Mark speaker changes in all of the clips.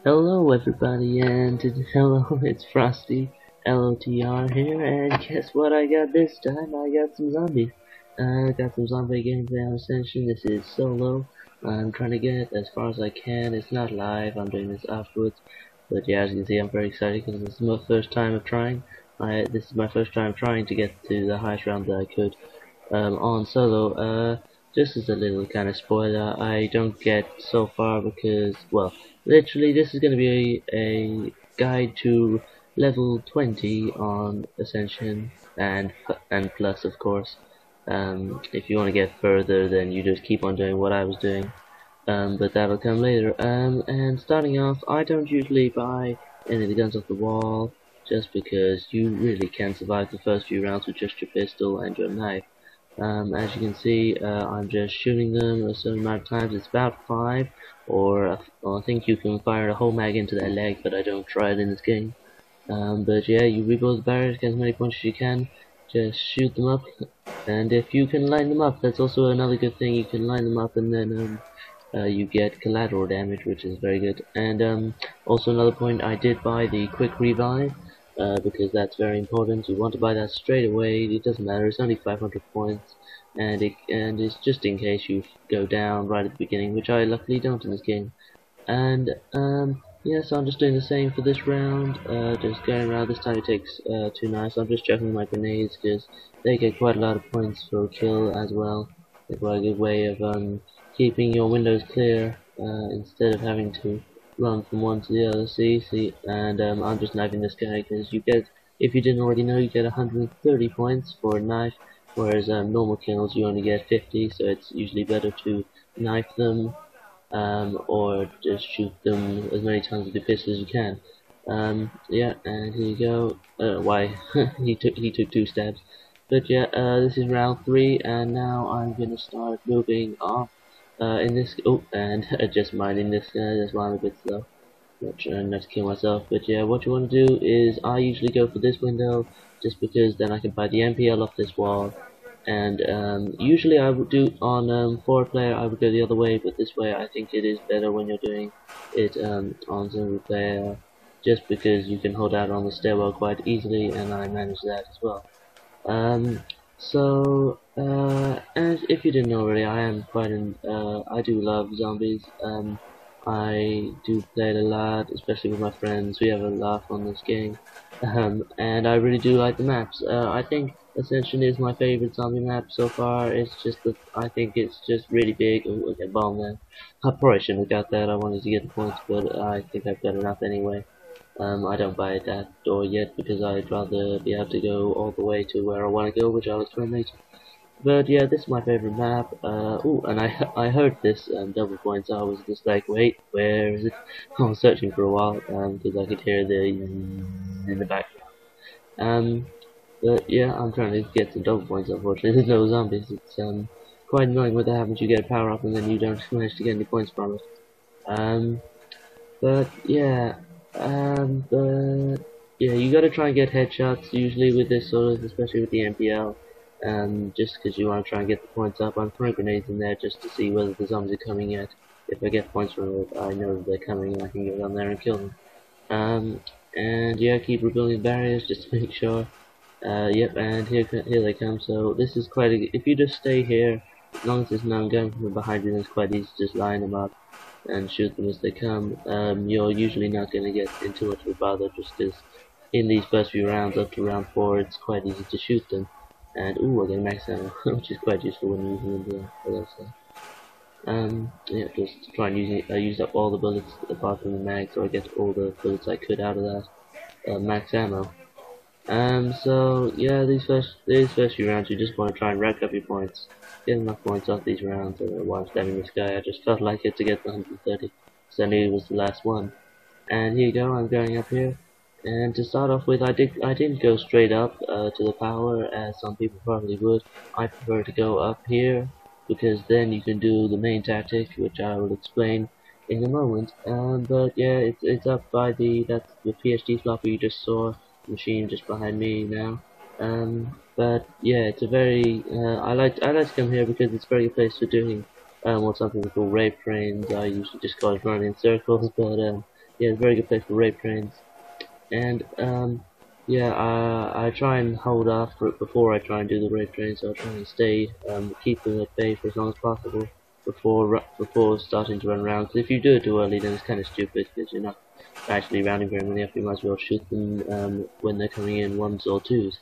Speaker 1: Hello everybody, and hello, it's Frosty LOTR here, and guess what I got this time? I got some zombies. I got some zombie gameplay on Ascension. This is solo. I'm trying to get as far as I can. It's not live, I'm doing this afterwards. But yeah, as you can see, I'm very excited because this is my first time of trying. This is my first time trying to get to the highest round that I could on solo. Just as a little kind of spoiler, I don't get so far because, well, literally this is going to be a guide to level 20 on Ascension and plus, of course. If you want to get further, then you just keep on doing what I was doing. But that'll come later. And starting off, I don't usually buy any of the guns off the wall, just because you really can survive the first few rounds with just your pistol and your knife. As you can see, I'm just shooting them a certain amount of times. It's about 5, or I think you can fire a whole mag into their leg, but I don't try it in this game. But yeah, you rebuild the barriers, get as many points as you can, just shoot them up, and if you can line them up, that's also another good thing. You can line them up, and then you get collateral damage, which is very good. And also another point, I did buy the quick revive. Because that's very important. You want to buy that straight away. It doesn't matter. It's only 500 points, and it's just in case you go down right at the beginning, which I luckily don't in this game. And yeah, so I'm just doing the same for this round. Just going around. This time it takes 2 knives. I'm just chucking my grenades because they get quite a lot of points for a kill as well. It's quite a good way of keeping your windows clear instead of having to run from one to the other. See, and I'm just knifing this guy because you get, if you didn't already know, you get 130 points for a knife, whereas normal kills you only get 50, so it's usually better to knife them or just shoot them as many times with your pistol as you can. Yeah, and here you go. Why? he took 2 stabs. But yeah, this is round 3, and now I'm gonna start moving off. In this, oh, and just minding this, that's why I'm a bit slow. Not trying not to kill myself, but yeah, what you want to do is, I usually go for this window, just because then I can buy the MPL off this wall, and usually I would do on 4 player, I would go the other way, but this way I think it is better when you're doing it on single player, just because you can hold out on the stairwell quite easily, and I manage that as well. And if you didn't already, I am I do love zombies. I do play it a lot, especially with my friends. We have a laugh on this game. And I really do like the maps. I think Ascension is my favorite zombie map so far. It's just that I think it's just really big. Oh, I got bomb there. I probably shouldn't have got that. I wanted to get the points, but I think I've got enough anyway. I don't buy that door yet because I'd rather be able to go all the way to where I want to go, which I'll explain later. But yeah, this is my favorite map. Oh, and I heard this double points. I was just like, wait, where is it? I was searching for a while because I could hear the in the background. But yeah, I'm trying to get some double points. Unfortunately, there's no zombies. It's quite annoying when that happens. You get a power up and then you don't manage to get any points from it. But yeah. But yeah, you gotta try and get headshots usually with this sort of, especially with the MPL. Just because you want to try and get the points up. I'm throwing grenades in there just to see whether the zombies are coming yet. If I get points from it, I know that they're coming and I can get on there and kill them. And yeah, keep rebuilding barriers just to make sure. Yep, and here they come. So this is quite a, if you just stay here, as long as there's no one going from behind you, then it's quite easy to just line them up and shoot them as they come. You're usually not going to get into much of a bother, just because in these first few rounds up to round 4 it's quite easy to shoot them. And ooh, I get max ammo, which is quite useful when using the other stuff. Yeah, just try and use it. I used up all the bullets apart from the mag, so I get all the bullets I could out of that max ammo. So yeah, these first few rounds, you just want to try and rack up your points, get enough points off these rounds. While I'm stabbing this guy, I just felt like it to get the 130, so I knew it was the last one. And here you go, I'm going up here. And to start off with, I didn't go straight up to the power as some people probably would. I prefer to go up here because then you can do the main tactic, which I will explain in a moment. But yeah, it's up by that's the PhD floppy you just saw. Machine just behind me now. But yeah, it's a very I like to come here because it's a very good place for doing what some people call rape trains. I usually just call it running in circles, but yeah, it's a very good place for rape trains. And yeah, I try and hold off for it before I try and do the rape train, so I try and stay keep them at bay for as long as possible before starting to run around. Because if you do it too early, then it's kind of stupid because you're not actually rounding very many up. You might as well shoot them when they're coming in ones or twos.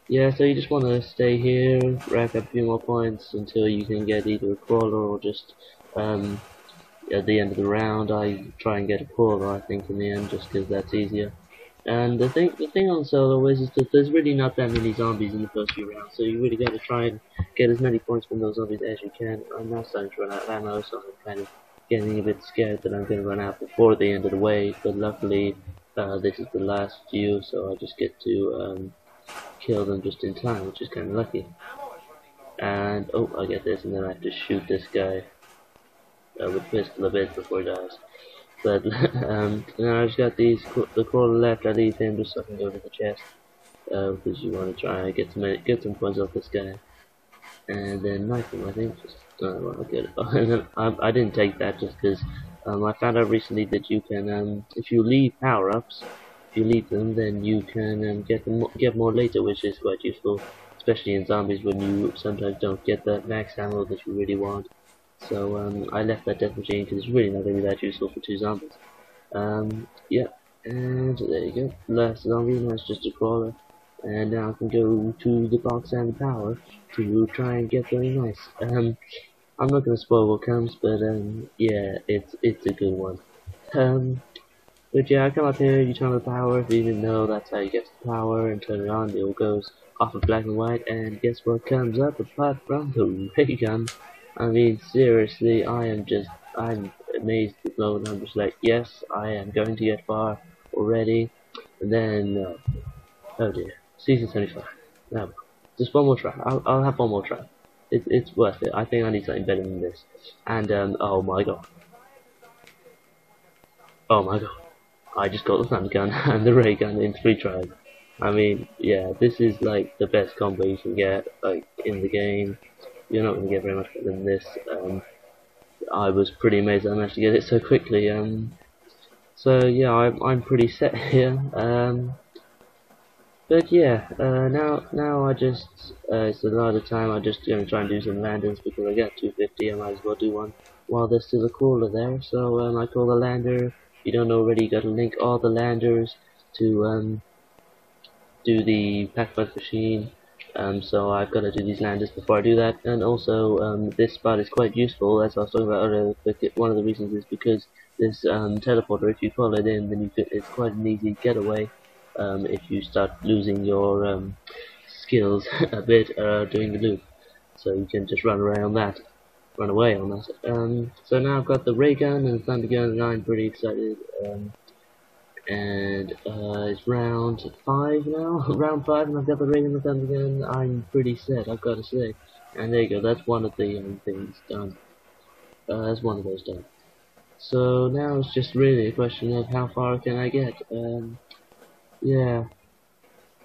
Speaker 1: Yeah, so you just want to stay here, rack up a few more points until you can get either a crawler or just at the end of the round I try and get a crawler, I think, in the end, just because that's easier. And the thing on solo is that there's really not that many zombies in the first few rounds, so you really got to try and get as many points from those zombies as you can. I'm now starting to run out of ammo, so I'm kind of getting a bit scared that I'm going to run out before the end of the wave, but luckily this is the last few, so I just get to kill them just in time, which is kind of lucky. And oh, I get this, and then I have to shoot this guy with pistol a bit before he dies. But now I just got the crawler left. I leave him just so I can go to the chest because you want to try and get some points off this guy, and then knife him. I think just well, get it. I didn't take that just because I found out recently that you can if you leave power-ups, if you leave them, then you can get more later, which is quite useful, especially in zombies when you sometimes don't get that max ammo that you really want. So I left that death machine because it's really not going to be that useful for 2 zombies. Yeah, and there you go. Last zombie, now it's just a crawler. And now I can go to the box and the power to try and get very nice. I'm not going to spoil what comes, but yeah, it's a good one. But yeah, I come up here, you turn on the power. If you didn't know, that's how you get the power and turn it on. It all goes off of black and white, and guess what comes up apart from the ray gun? I mean, seriously, I'm amazed at the moment. I'm just like, yes, I am going to get far already. And then, oh dear, season 75. No, just one more try. I'll have one more try. It's worth it. I think I need something better than this. And oh my god, oh my god, I just got the thunder gun and the ray gun in 3 tries. I mean, yeah, this is like the best combo you can get, like, in the game. You're not going to get very much better than this. I was pretty amazed I managed to get it so quickly. So yeah, I'm pretty set here. But yeah, now I just it's a lot of time. I'm just going to try and do some landings because I got 250. I might as well do one while there's still a crawler there. So I call the lander. If you don't know already, you got to link all the landers to do the pack punch machine. So I've got to do these landers before I do that, and also this spot is quite useful, as I was talking about earlier. One of the reasons is because this teleporter, if you call it in, then it's quite an easy getaway if you start losing your skills a bit doing the loop. So you can just run away on that. So now I've got the ray gun and the thunder gun, and I'm pretty excited. And it's round 5 now. Round 5, and I've got the ring and the thunder gun. I'm pretty set, I've got to say. And there you go, that's one of the things done. That's one of those done. So now it's just really a question of how far can I get. Yeah.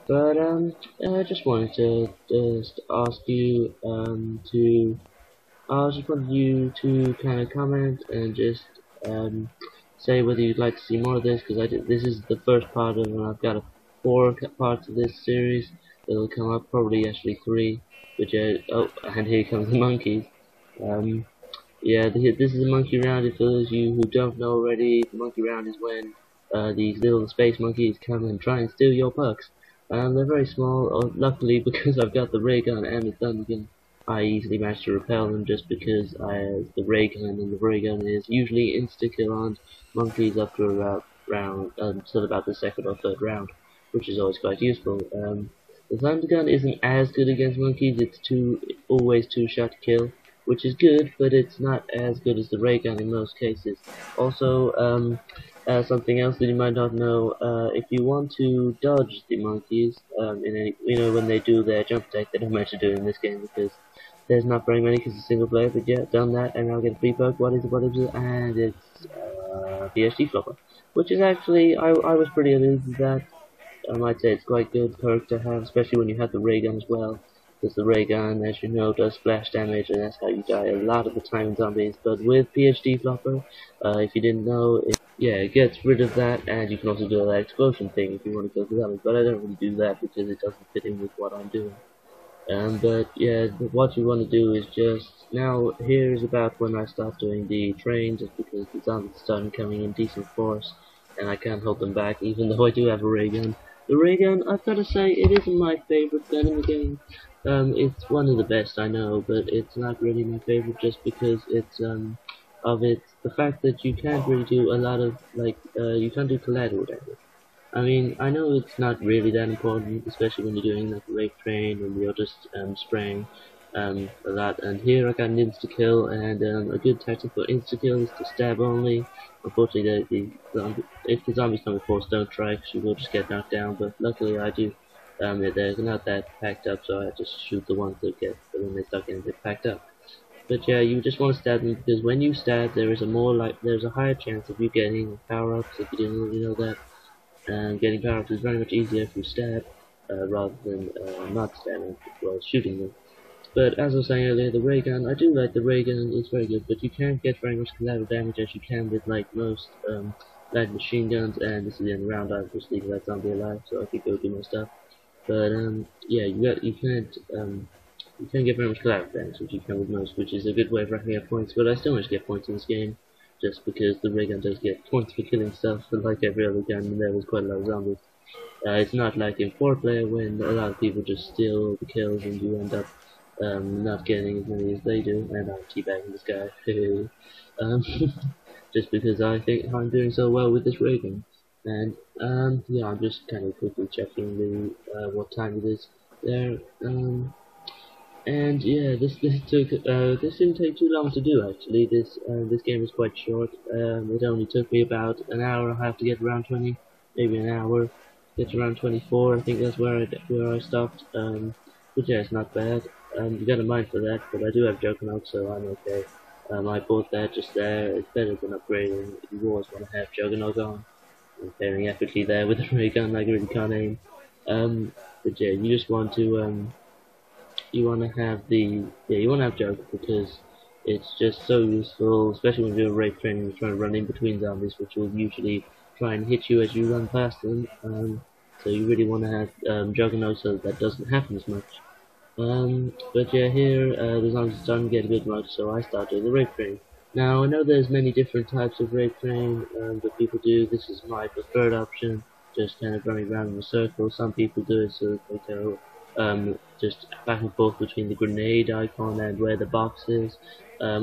Speaker 1: But I just wanted to just ask you I just wanted you to kind of comment and just say whether you'd like to see more of this, because this is the first part of it, and I've got 4 parts of this series that'll come up, probably actually 3, which oh, and here comes the monkeys. Yeah, this is a monkey round. For those of you who don't know already, the monkey round is when these little space monkeys come and try and steal your pucks. They're very small. Luckily, because I've got the ray gun and the thunder gun, I easily managed to repel them, just because the ray gun is usually insta-kill on monkeys after about round, until about the 2nd or 3rd round, which is always quite useful. The thunder gun isn't as good against monkeys. It's always 2-shot kill, which is good, but it's not as good as the ray gun in most cases. Also, something else that you might not know, if you want to dodge the monkeys, when they do their jump attack, they don't manage to do it in this game because there's not very many, because it's single player. But yeah, done that, and I'll get a free perk. What is it? And it's PhD flopper, which is actually I was pretty amused with that. I might say it's quite good perk to have, especially when you have the ray gun as well. because the ray gun, as you know, does splash damage, and that's how you die a lot of the time in zombies. But with Frostielotr, if you didn't know, it gets rid of that, and you can also do that explosion thing if you want to kill the zombies. But I don't really do that because it doesn't fit in with what I'm doing. But yeah, what you want to do is just now. Here's about when I start doing the train, just because the zombies start coming in decent force, and I can't hold them back, even though I do have a ray gun. The ray gun, I've got to say, it isn't my favorite gun in the game. It's one of the best I know, but it's not really my favorite just because it's the fact that you can't really do a lot of you can't do collateral damage. I mean, I know it's not really that important, especially when you're doing like a rape train and you're just spraying a lot. And here I got an insta-kill, and a good tactic for insta-kill is to stab only. Unfortunately, if the zombies come with force, don't try, because you will just get knocked down. But luckily I do. They're not that packed up, so I just shoot the ones that get, but then they start getting a bit packed up. But yeah, you just want to stab them, because when you stab, there's a higher chance of you getting power-ups, if you didn't already know that. And getting power-ups is very much easier if you stab rather than not stabbing while shooting them. But as I was saying earlier, the ray gun, I do like the ray gun, it's very good, but you can't get very much collateral damage as you can with like most light machine guns. And this is the end of the round. I'm just leaving that zombie alive so I could go do my stuff. But yeah, you can't get very much collateral damage, which you can with most, which is a good way of racking up points. But I still manage to get points in this game, just because the ray gun does get points for killing stuff, but like every other gun, there was quite a lot of zombies. It's not like in 4-player when a lot of people just steal the kills and you end up not getting as many as they do, and I'm teabagging this guy, just because I think I'm doing so well with this ray gun. And yeah, I'm just kind of quickly checking the what time it is there. And yeah, this didn't take too long to do actually. This game is quite short. It only took me about an hour and a half to get around 20, maybe an hour. Get around 24. I think that's where I stopped. But yeah, it's not bad. You got a mind for that, but I do have Juggernaut, so I'm okay. I bought that just there. It's better than upgrading. You always want to have Juggernaut on. I'm failing epically there with the ray gun. I really can't aim. But yeah, you just want to you want to have Jug, because it's just so useful, especially when you're doing rape training and trying to run in between zombies, which will usually try and hit you as you run past them. So you really want to have Juggernaut so that doesn't happen as much. But yeah, here the zombies are starting to get a bit much, so I start doing the rape train. Now I know there's many different types of rape train that people do. This is my preferred option, just kind of running around in a circle. Some people do it so that they go just back and forth between the grenade icon and where the box is. I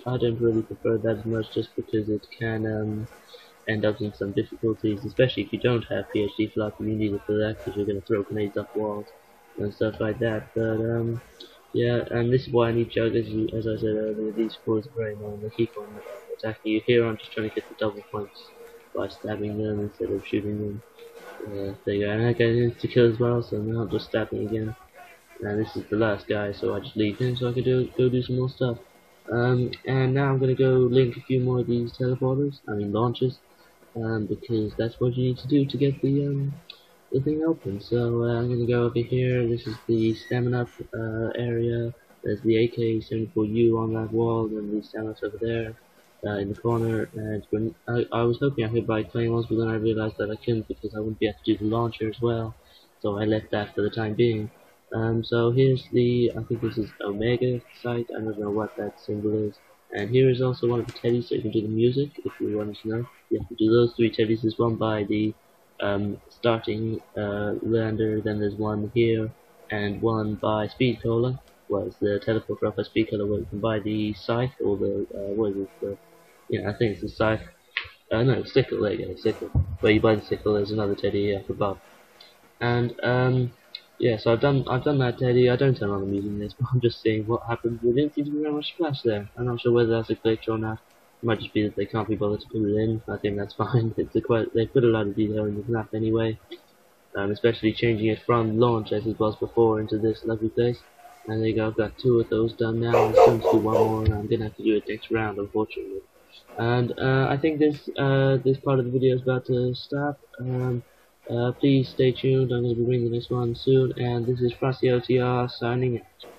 Speaker 1: don't really prefer that as much, just because it can end up in some difficulties, especially if you don't have Frostielotr. You need it for that, because you're going to throw grenades up walls and stuff like that. But yeah, and this is why I need Jug. As I said earlier, these scores are very annoying. They keep on attacking you. Here I'm just trying to get the double points by stabbing them instead of shooting them. There you go, and I get an insta-kill as well, so now I'm just stabbing again. And this is the last guy, so I just leave him so I can go do some more stuff. And now I'm going to go link a few more of these teleporters, launchers, because that's what you need to do to get the thing open. So I'm going to go over here. This is the stamina up area. There's the AK-74U on that wall, and the stamina over there. In the corner, and when I was hoping I could buy claymores, but then I realized that I couldn't, because I wouldn't be able to do the launcher as well, so I left that for the time being. So here's I think this is Omega site. I don't know what that symbol is. And here is also one of the teddies, so you can do the music if you want to know. You have to do those 3 teddies. There's one by the starting lander, then there's one here, and one by Speed Cola. Well, it's the teleport up by Speed Cola, where you can buy the scythe, or the what is it? I think it's the scythe. No, sickle. There you go, sickle. Where you buy the sickle, there's another teddy here above. And yeah, so I've done that teddy. I don't tell I'm using this, but I'm just seeing what happens. There didn't seem to be very much splash there. I'm not sure whether that's a glitch or not. It might just be that they can't be bothered to put it in. I think that's fine. They put a lot of detail in the map anyway. Especially changing it from launch as it was before into this lovely place. And there you go. I've got 2 of those done now. I'm going to do 1 more, and I'm gonna have to do it next round, unfortunately. And I think this part of the video is about to stop. Please stay tuned. I'm going to be bringing the next one soon. And this is Frostielotr signing out.